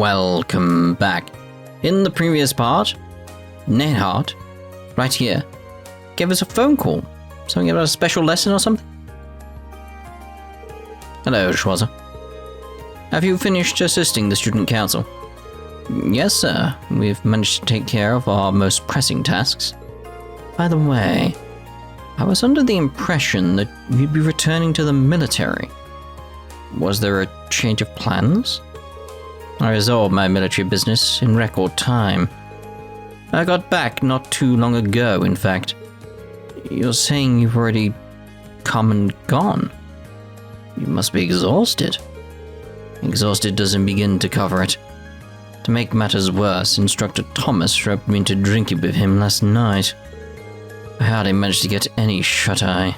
Welcome back. In the previous part, Neithardt, right here, gave us a phone call. Something about a special lesson or something? Hello, Schwarzer. Have you finished assisting the student council? Yes, sir. We've managed to take care of our most pressing tasks. By the way, I was under the impression that you'd be returning to the military. Was there a change of plans? I resolved my military business in record time. I got back not too long ago, in fact. You're saying you've already come and gone? You must be exhausted. Exhausted doesn't begin to cover it. To make matters worse, Instructor Thomas roped me into drinking with him last night. I hardly managed to get any shut-eye.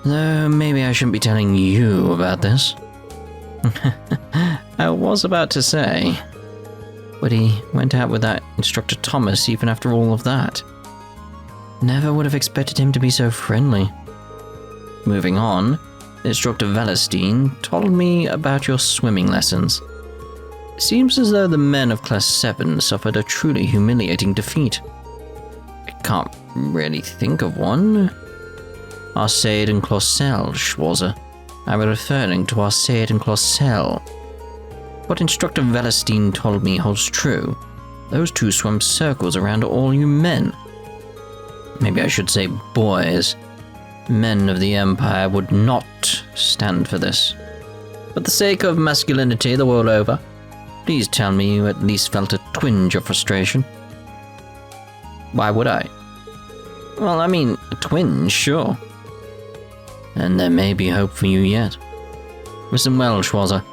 Though maybe I shouldn't be telling you about this. I was about to say, but he went out with that Instructor Thomas even after all of that. Never would have expected him to be so friendly. Moving on, Instructor Valestein told me about your swimming lessons. It seems as though the men of Class VII suffered a truly humiliating defeat. I can't really think of one. Arcade and Clausel, Schwarzer. I'm referring to Arcade and Clausel. What Instructor Valestein told me holds true. Those two swim circles around all you men. Maybe I should say boys. Men of the Empire would not stand for this. For the sake of masculinity the world over, please tell me you at least felt a twinge of frustration. Why would I? Well, I mean, a twinge, sure. And there may be hope for you yet. Listen well, Schwarzer.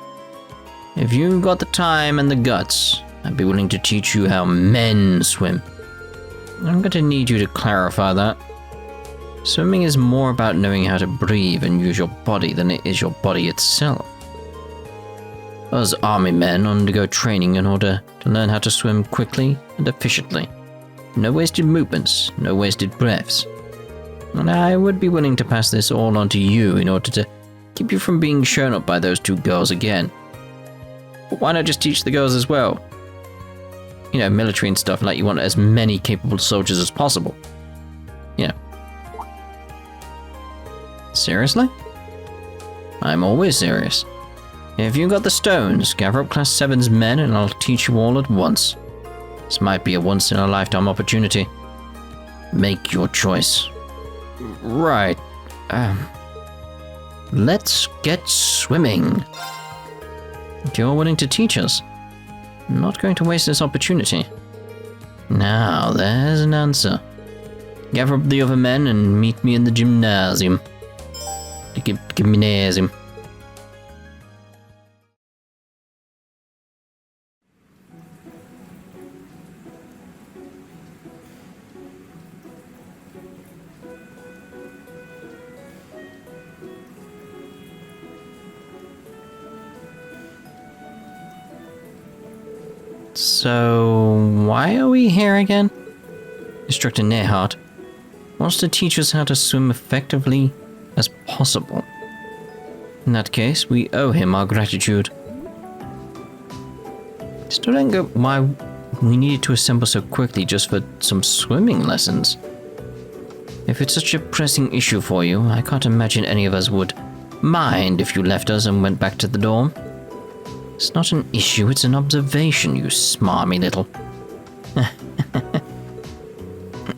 If you got the time and the guts, I'd be willing to teach you how men swim. I'm going to need you to clarify that. Swimming is more about knowing how to breathe and use your body than it is your body itself. Us army men undergo training in order to learn how to swim quickly and efficiently. No wasted movements, no wasted breaths. And I would be willing to pass this all on to you in order to keep you from being shown up by those two girls again. But why not just teach the girls as well? You know, military and stuff, like you want as many capable soldiers as possible. You know. Seriously? I'm always serious. If you got the stones, gather up Class VII's men and I'll teach you all at once. This might be a once-in-a-lifetime opportunity. Make your choice. Right. Let's get swimming. If you're willing to teach us, I'm not going to waste this opportunity. Now, there's an answer. Gather up the other men and meet me in the gymnasium. Gymnasium. So, why are we here again? Instructor Neithardt wants to teach us how to swim effectively as possible. In that case, we owe him our gratitude. Still don't get why we needed to assemble so quickly just for some swimming lessons. If it's such a pressing issue for you, I can't imagine any of us would mind if you left us and went back to the dorm. It's not an issue, it's an observation, you smarmy little.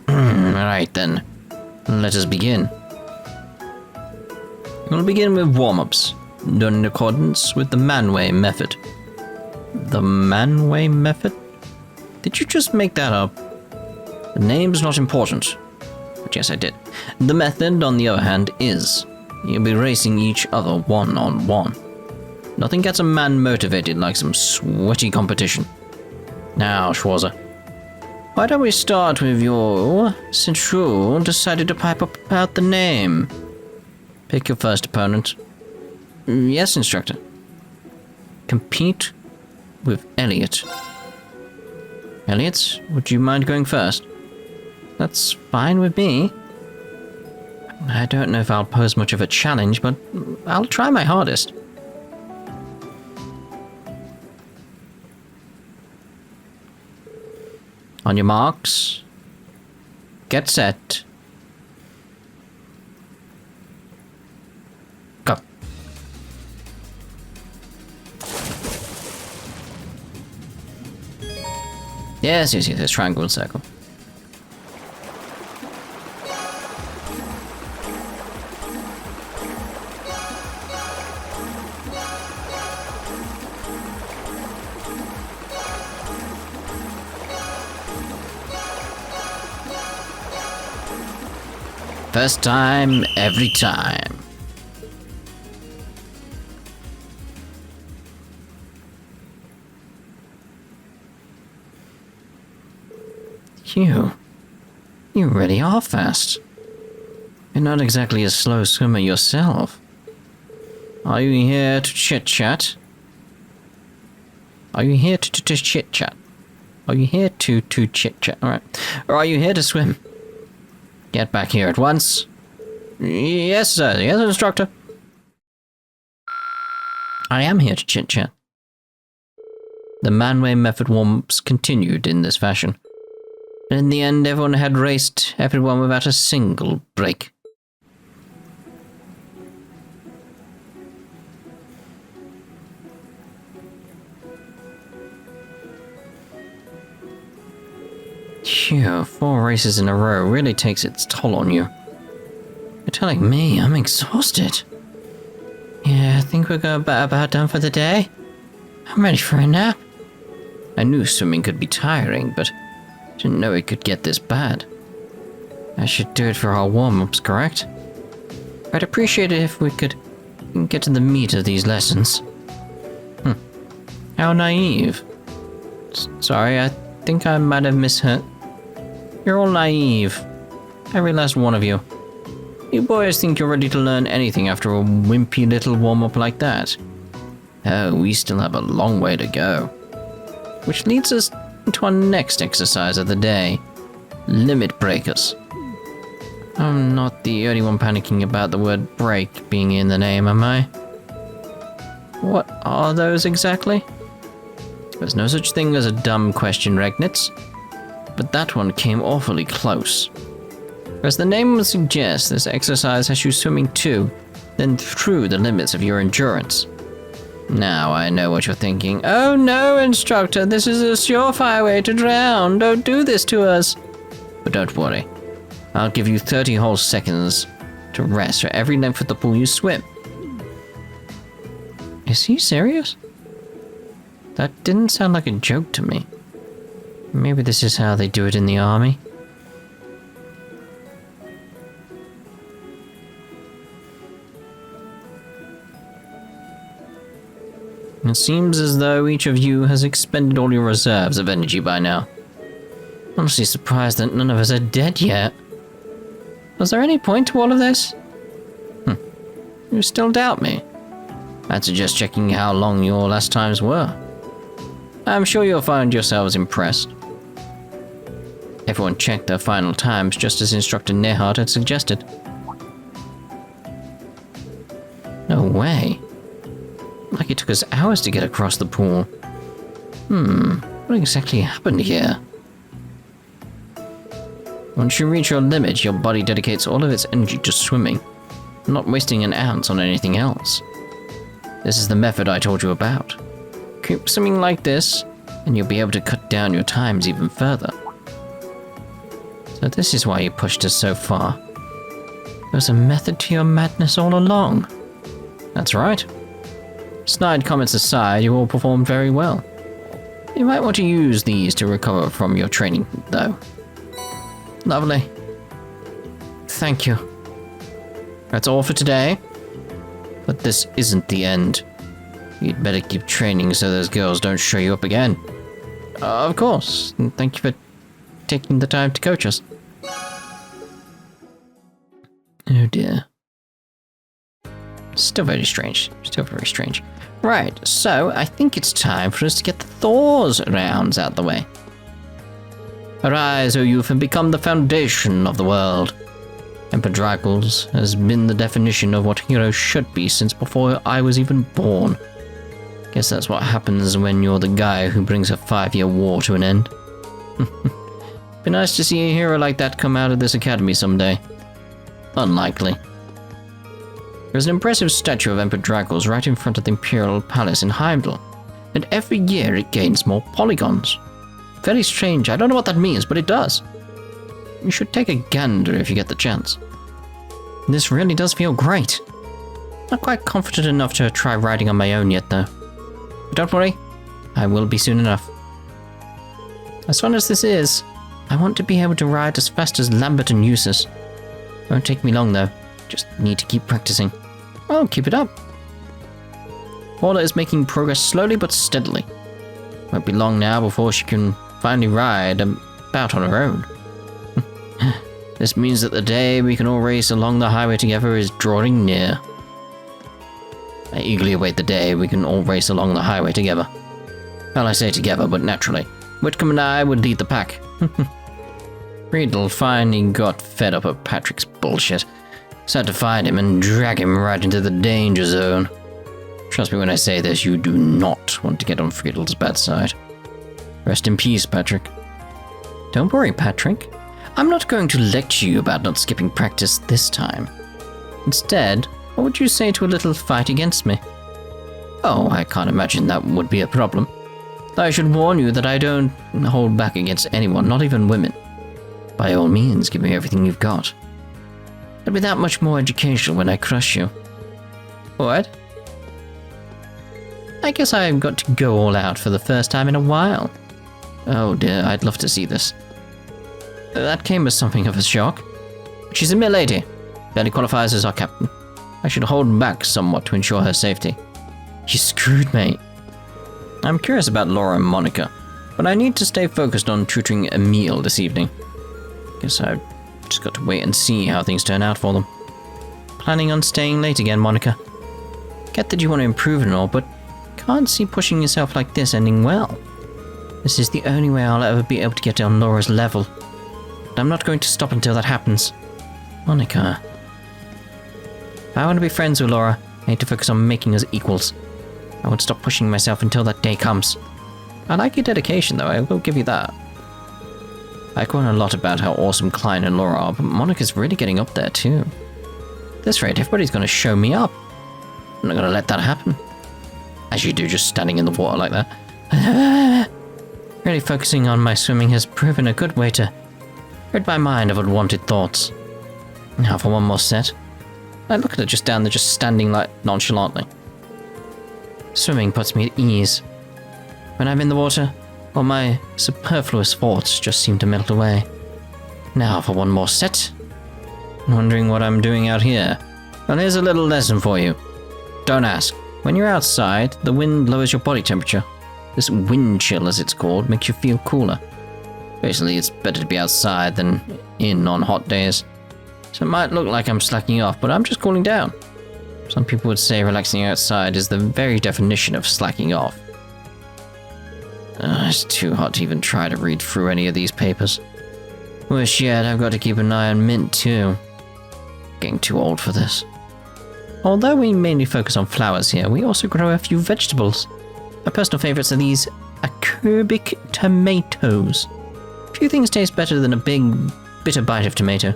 Alright then, let us begin. We'll begin with warm-ups, done in accordance with the Manway method. The Manway method? Did you just make that up? The name's not important. But yes, I did. The method, on the other hand, is. You'll be racing each other one-on-one. Nothing gets a man motivated like some sweaty competition. Now, Schwarzer, why don't we start with your, since you decided to pipe up about the name? Pick your first opponent. Yes, Instructor. Compete with Elliot. Elliot, would you mind going first? That's fine with me. I don't know if I'll pose much of a challenge, but I'll try my hardest. On your marks. Get set. Go. Yes, triangle and circle. First time, every time. You really are fast. You're not exactly a slow swimmer yourself. Are you here to chit-chat? Are you here to chit-chat? Are you here to chit-chat? Alright. Or are you here to swim? Get back here at once. Yes, sir. Yes, instructor. I am here to chit-chat. The Manway method warm-ups continued in this fashion. And in the end, everyone had raced everyone without a single break. Phew, 4 races in a row really takes its toll on you. You're telling me I'm exhausted. Yeah, I think we're about done for the day. I'm ready for a nap. I knew swimming could be tiring, but didn't know it could get this bad. I should do it for our warm-ups, correct? I'd appreciate it if we could get to the meat of these lessons. How naive. Sorry, I think I might have misheard. You're all naive. Every last one of you. You boys think you're ready to learn anything after a wimpy little warm-up like that. Oh, we still have a long way to go. Which leads us into our next exercise of the day. Limit breakers. I'm not the only one panicking about the word break being in the name, am I? What are those exactly? There's no such thing as a dumb question, Regnitz. But that one came awfully close. As the name would suggest, this exercise has you swimming to, then through the limits of your endurance. Now I know what you're thinking. Oh no, instructor, this is a surefire way to drown. Don't do this to us. But don't worry. I'll give you 30 whole seconds to rest for every length of the pool you swim. Is he serious? That didn't sound like a joke to me. Maybe this is how they do it in the army. It seems as though each of you has expended all your reserves of energy by now. Honestly surprised that none of us are dead yet. Was there any point to all of this? You still doubt me? I'd suggest checking how long your last times were. I'm sure you'll find yourselves impressed. Everyone checked their final times just as Instructor Neithardt had suggested. No way. Like it took us hours to get across the pool. What exactly happened here? Once you reach your limit, your body dedicates all of its energy to swimming, not wasting an ounce on anything else. This is the method I told you about. Keep swimming like this, and you'll be able to cut down your times even further. So this is why you pushed us so far. There's a method to your madness all along. That's right. Snide comments aside, you all performed very well. You might want to use these to recover from your training, though. Lovely. Thank you. That's all for today. But this isn't the end. You'd better keep training so those girls don't show you up again. Of course. And thank you for taking the time to coach us. Oh dear. Still very strange. Still very strange. Right, so I think it's time for us to get the Thors rounds out the way. Arise, O youth, and become the foundation of the world. Emperor Dragons has been the definition of what heroes should be since before I was even born. Guess that's what happens when you're the guy who brings a 5-year war to an end. Be nice to see a hero like that come out of this academy someday. Unlikely. There's an impressive statue of Emperor Dragos right in front of the Imperial Palace in Heimdall, and every year it gains more polygons. Very strange, I don't know what that means, but it does. You should take a gander if you get the chance. This really does feel great. Not quite confident enough to try riding on my own yet though. But don't worry, I will be soon enough. As fun as this is, I want to be able to ride as fast as Lambert and Eustace. Won't take me long though, just need to keep practicing. Well, keep it up. Paula is making progress slowly but steadily. Won't be long now before she can finally ride about on her own. This means that the day we can all race along the highway together is drawing near. I eagerly await the day we can all race along the highway together. Well, I say together, but naturally. Whitcomb and I would lead the pack. Friedel finally got fed up of Patrick's bullshit. So I had to find him and drag him right into the danger zone. Trust me when I say this, you do not want to get on Friedel's bad side. Rest in peace, Patrick. Don't worry, Patrick. I'm not going to lecture you about not skipping practice this time. Instead, what would you say to a little fight against me? Oh, I can't imagine that would be a problem. Though I should warn you that I don't hold back against anyone, not even women. By all means, give me everything you've got. It'll be that much more educational when I crush you. What? I guess I've got to go all out for the first time in a while. Oh dear, I'd love to see this. That came as something of a shock. But she's a mere lady. Barely qualifies as our captain. I should hold back somewhat to ensure her safety. You screwed me. I'm curious about Laura and Monica, but I need to stay focused on tutoring Emile this evening. Guess I've just got to wait and see how things turn out for them. Planning on staying late again, Monica? Get that you want to improve and all, but can't see pushing yourself like this ending well. This is the only way I'll ever be able to get on Laura's level. But I'm not going to stop until that happens. Monica. If I want to be friends with Laura, I need to focus on making us equals. I won't stop pushing myself until that day comes. I like your dedication though, I will give you that. I go on a lot about how awesome Klein and Laura are, but Monica's really getting up there too. At this rate, everybody's going to show me up. I'm not going to let that happen. As you do, just standing in the water like that. Really focusing on my swimming has proven a good way to rid my mind of unwanted thoughts. Now for one more set. I look at her just down there, just standing like nonchalantly. Swimming puts me at ease. When I'm in the water, all my superfluous thoughts just seem to melt away. Now for one more set. Wondering what I'm doing out here? Well, here's a little lesson for you. Don't ask. When you're outside, the wind lowers your body temperature. This wind chill, as it's called, makes you feel cooler. Basically, it's better to be outside than in on hot days. So it might look like I'm slacking off, but I'm just cooling down. Some people would say relaxing outside is the very definition of slacking off. It's too hot to even try to read through any of these papers. Worse yet, I've got to keep an eye on Mint too. Getting too old for this. Although we mainly focus on flowers here, we also grow a few vegetables. My personal favourites are these acerbic tomatoes. Few things taste better than a big, bitter bite of tomato.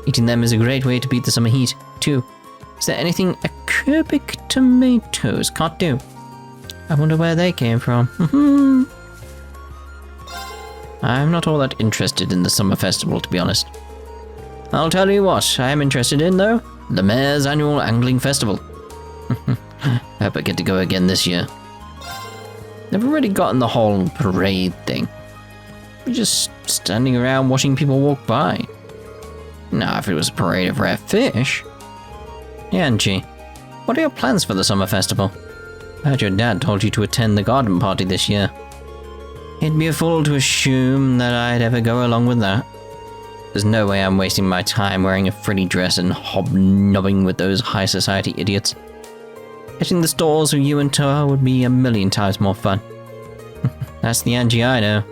Eating them is a great way to beat the summer heat, too. Is there anything acerbic tomatoes can't do? I wonder where they came from. I'm not all that interested in the summer festival, to be honest. I'll tell you what I am interested in, though. The Mayor's annual angling festival. I hope I get to go again this year. Never really gotten the whole parade thing. We're just standing around watching people walk by. Now, if it was a parade of rare fish... Yanchi, what are your plans for the summer festival? I heard your dad told you to attend the garden party this year. It'd be a fool to assume that I'd ever go along with that. There's no way I'm wasting my time wearing a frilly dress and hobnobbing with those high society idiots. Hitting the stalls with you and Toa would be a million times more fun. That's the Angie I know.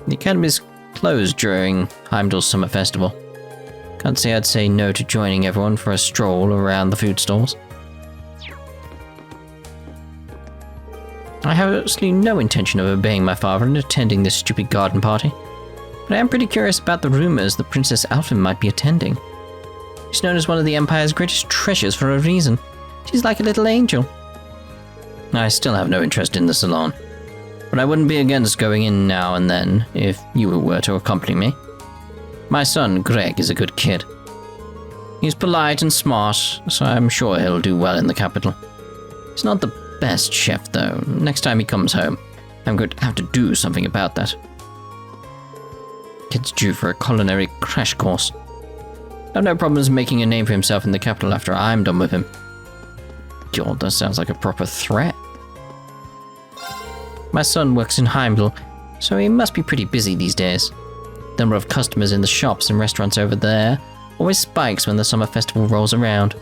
The academy's closed during Heimdall's summer festival. Can't say I'd say no to joining everyone for a stroll around the food stalls. I have absolutely no intention of obeying my father and attending this stupid garden party. But I am pretty curious about the rumors that Princess Alphen might be attending. She's known as one of the Empire's greatest treasures for a reason. She's like a little angel. I still have no interest in the salon, but I wouldn't be against going in now and then if you were to accompany me. My son, Greg, is a good kid. He's polite and smart, so I'm sure he'll do well in the capital. He's not the best chef, though. Next time he comes home, I'm going to have to do something about that. Kid's due for a culinary crash course. I have no problems making a name for himself in the capital after I'm done with him. God, that sounds like a proper threat. My son works in Heimdall, so he must be pretty busy these days. The number of customers in the shops and restaurants over there always spikes when the summer festival rolls around.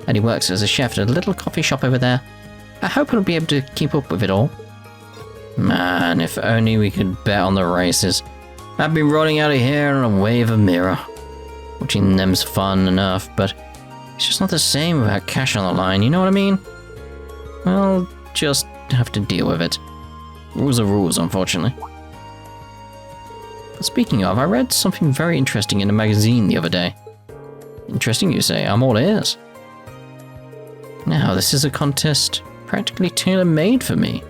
And he works as a chef at a little coffee shop over there. I hope he'll be able to keep up with it all. Man, if only we could bet on the races. I've been rolling out of here on a wave of mirror. Watching them's fun enough, but it's just not the same without cash on the line, you know what I mean? I'll just have to deal with it. Rules are rules, unfortunately. But speaking of, I read something very interesting in a magazine the other day. Interesting, you say? I'm all ears. Now, this is a contest practically tailor-made for me.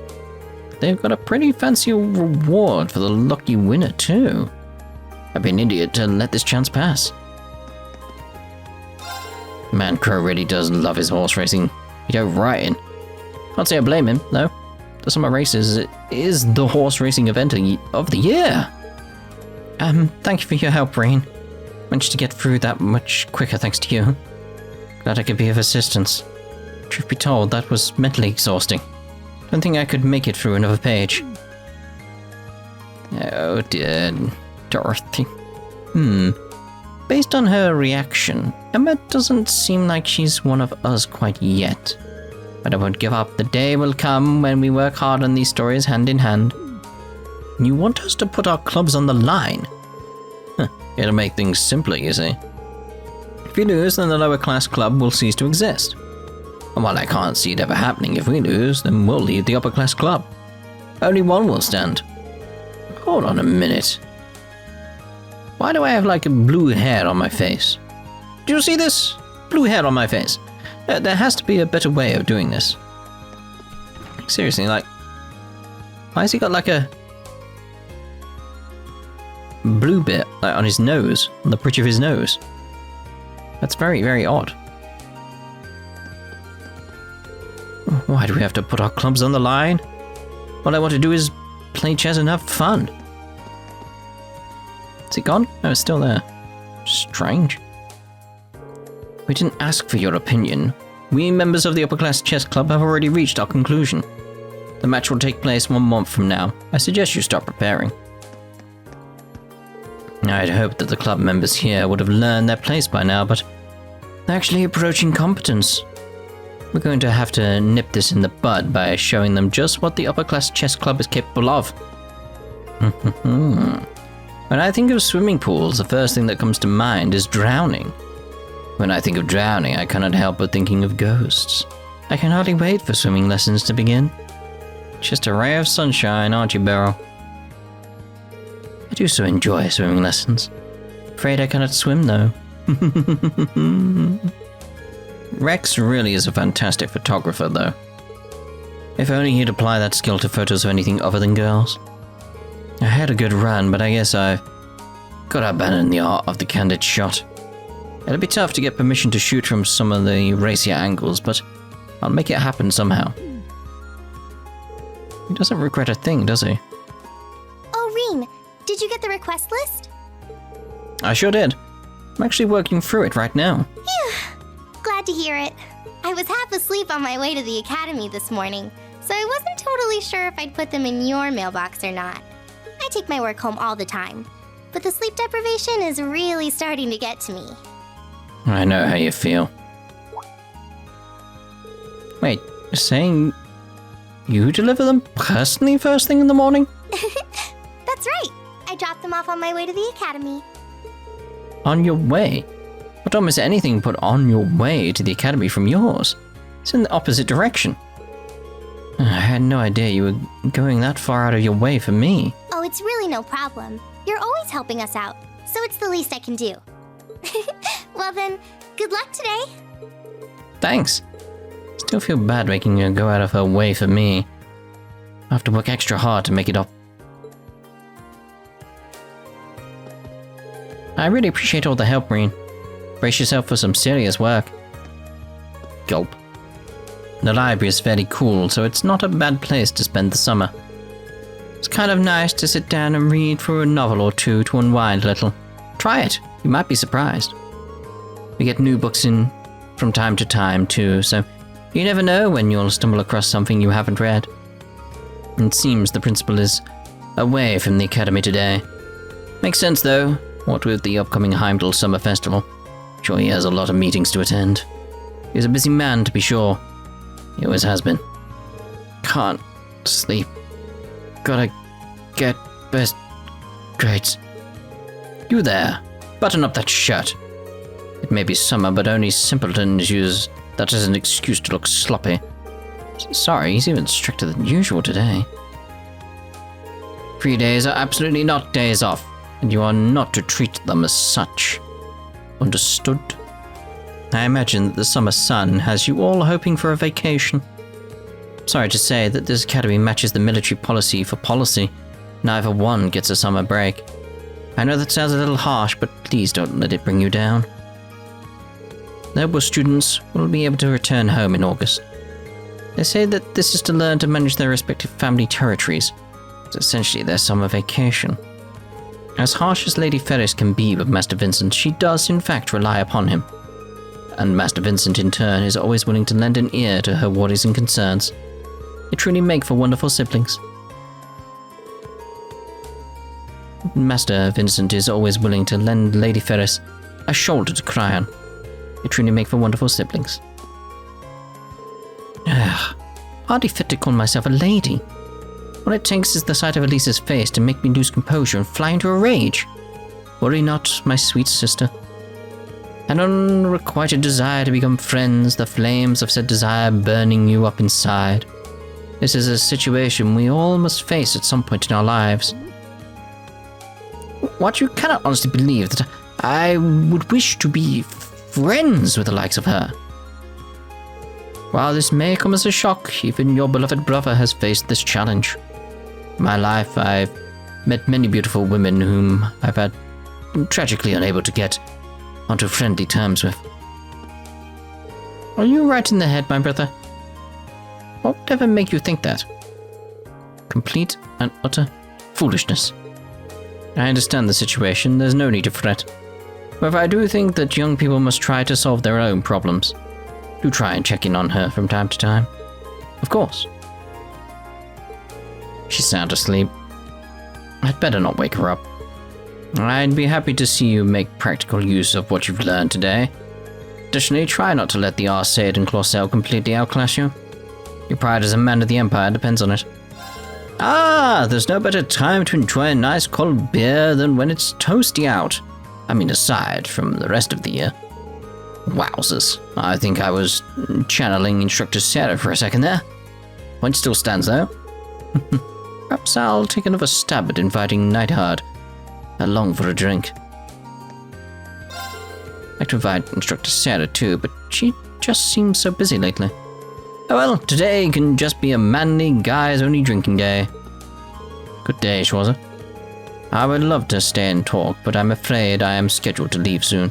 They've got a pretty fancy reward for the lucky winner, too. I'd be an idiot to let this chance pass. Man, Crow really does love his horse racing. You go right in. Can't say I blame him, though. The summer races is the horse racing event of the year. Thank you for your help, Rain. Managed to get through that much quicker thanks to you. Glad I could be of assistance. Truth be told, that was mentally exhausting. Don't think I could make it through another page. Oh dear, Dorothy. Based on her reaction, Emma doesn't seem like she's one of us quite yet. But I won't give up. The day will come when we work hard on these stories hand in hand. You want us to put our clubs on the line? It'll make things simpler, you see. If you lose, then the lower class club will cease to exist. And while I can't see it ever happening if we lose, then we'll leave the upper class club. Only one will stand. Hold on a minute. Why do I have like a blue hair on my face? Do you see this? Blue hair on my face. There has to be a better way of doing this. Seriously, like, why has he got like a blue bit like, on his nose, on the bridge of his nose? That's very, very odd. Why do we have to put our clubs on the line? All I want to do is play chess and have fun. Is it gone? No, it's still there. Strange. We didn't ask for your opinion. We members of the upper class chess club have already reached our conclusion. The match will take place 1 month from now. I suggest you start preparing. I'd hoped that the club members here would have learned their place by now, but they're actually approaching competence. We're going to have to nip this in the bud by showing them just what the upper class chess club is capable of. When I think of swimming pools, the first thing that comes to mind is drowning. When I think of drowning, I cannot help but thinking of ghosts. I can hardly wait for swimming lessons to begin. Just a ray of sunshine, aren't you, Beryl? I do so enjoy swimming lessons. Afraid I cannot swim, though. Rex really is a fantastic photographer, though. If only he'd apply that skill to photos of anything other than girls. I had a good run, but I guess I've got to abandon the art of the candid shot. It'll be tough to get permission to shoot from some of the racier angles, but I'll make it happen somehow. He doesn't regret a thing, does he? Oh, Reem, did you get the request list? I sure did. I'm actually working through it right now. Phew. Glad to hear it. I was half asleep on my way to the academy this morning, so I wasn't totally sure if I'd put them in your mailbox or not. I take my work home all the time, but the sleep deprivation is really starting to get to me. I know how you feel. Wait, you're saying you deliver them personally first thing in the morning? That's right. I dropped them off on my way to the academy. On your way? I don't miss anything put on your way to the academy from yours. It's in the opposite direction. I had no idea you were going that far out of your way for me. Oh, it's really no problem. You're always helping us out, so it's the least I can do. Well then, good luck today. Thanks. Still feel bad making her go out of her way for me. I have to work extra hard to make it up. I really appreciate all the help, Marine. Brace yourself for some serious work. Gulp. The library is fairly cool, so it's not a bad place to spend the summer. It's kind of nice to sit down and read through a novel or two to unwind a little. Try it, you might be surprised. We get new books in from time to time too, so you never know when you'll stumble across something you haven't read. It seems the principal is away from the academy today. Makes sense though, what with the upcoming Heimdall Summer Festival. Sure he has a lot of meetings to attend. He's a busy man to be sure. He always has been. Can't sleep. Gotta get best grades. You there, button up that shirt. It may be summer, but only simpletons use that as an excuse to look sloppy. Sorry, he's even stricter than usual today. 3 days are absolutely not days off, and you are not to treat them as such. Understood? I imagine that the summer sun has you all hoping for a vacation. Sorry to say that this academy matches the military policy for policy. Neither one gets a summer break. I know that sounds a little harsh, but please don't let it bring you down. Noble students will be able to return home in August. They say that this is to learn to manage their respective family territories. It's essentially their summer vacation. As harsh as Lady Ferris can be with Master Vincent, she does in fact rely upon him. And Master Vincent in turn is always willing to lend an ear to her worries and concerns. They truly make for wonderful siblings. Master Vincent is always willing to lend Lady Ferris a shoulder to cry on. They truly make for wonderful siblings. Hardly fit to call myself a lady. All it takes is the sight of Elisa's face to make me lose composure and fly into a rage. Worry not, my sweet sister. An unrequited desire to become friends, the flames of said desire burning you up inside. This is a situation we all must face at some point in our lives. What, you cannot honestly believe that I would wish to be friends with the likes of her? While this may come as a shock, even your beloved brother has faced this challenge. In my life, I've met many beautiful women whom I've had tragically unable to get onto friendly terms with. Are you right in the head, my brother? What would ever make you think that? Complete and utter foolishness. I understand the situation, there's no need to fret. However, I do think that young people must try to solve their own problems. Do try and check in on her from time to time. Of course. She's sound asleep. I'd better not wake her up. I'd be happy to see you make practical use of what you've learned today. Additionally, try not to let the Arcade and Clausel completely outclass you. Your pride as a man of the Empire depends on it. Ah, there's no better time to enjoy a nice cold beer than when it's toasty out. I mean, aside from the rest of the year. Wowzers. I think I was channeling Instructor Sarah for a second there. Point still stands, though. Perhaps I'll take another stab at inviting Neithardt along for a drink. I'd like to invite Instructor Sarah too, but she just seems so busy lately. Oh well, today can just be a manly guys-only drinking day. Good day, Schwarzer. I would love to stay and talk, but I'm afraid I am scheduled to leave soon.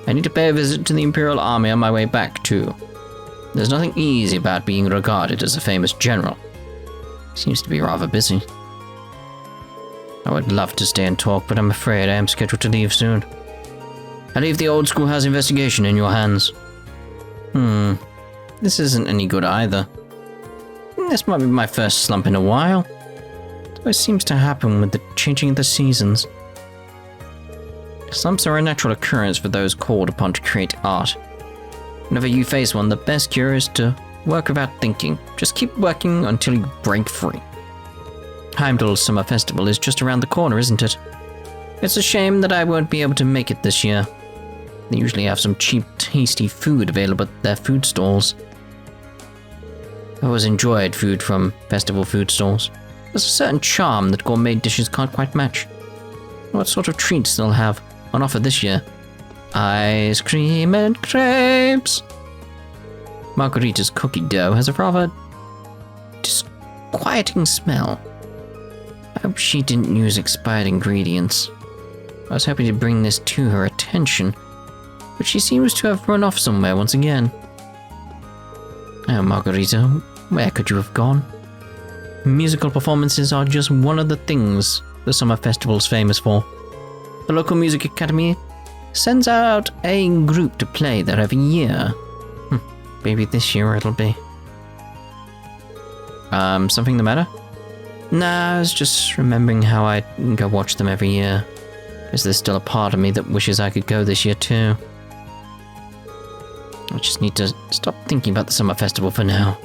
I need to pay a visit to the Imperial Army on my way back, too. There's nothing easy about being regarded as a famous general. Seems to be rather busy. I would love to stay and talk, but I'm afraid I am scheduled to leave soon. I leave the Old Schoolhouse investigation in your hands. This isn't any good either. This might be my first slump in a while. It always seems to happen with the changing of the seasons. Slumps are a natural occurrence for those called upon to create art. Whenever you face one, the best cure is to work without thinking. Just keep working until you break free. Heimdall's Summer Festival is just around the corner, isn't it? It's a shame that I won't be able to make it this year. They usually have some cheap, tasty food available at their food stalls. I always enjoyed food from festival food stalls. There's a certain charm that gourmet dishes can't quite match. What sort of treats they'll have on offer this year? Ice cream and crepes. Margarita's cookie dough has a rather disquieting smell. I hope she didn't use expired ingredients. I was hoping to bring this to her attention, but she seems to have run off somewhere once again. Oh, Margarita, where could you have gone? Musical performances are just one of the things the summer festival's famous for. The local music academy sends out a group to play there every year. Maybe this year it'll be. Something the matter? Nah, I was just remembering how I go watch them every year. Is there still a part of me that wishes I could go this year too? I just need to stop thinking about the summer festival for now.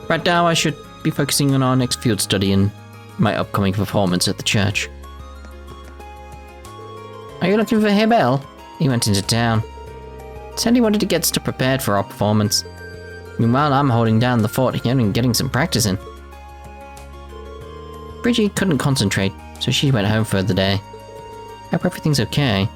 Right now I should be focusing on our next field study and my upcoming performance at the church. Are you looking for Hebel? He went into town. Said he wanted to get stuff prepared for our performance. Meanwhile, I'm holding down the fort here and getting some practice in. Bridgie couldn't concentrate, so she went home for the day. Hope everything's okay.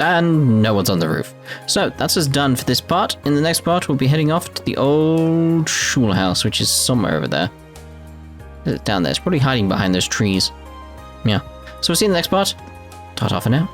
And no one's on the roof. So, that's us done for this part. In the next part, we'll be heading off to the Old Schoolhouse, which is somewhere over there. Down there. It's probably hiding behind those trees. Yeah. So we'll see you in the next part. Ta-ta for now.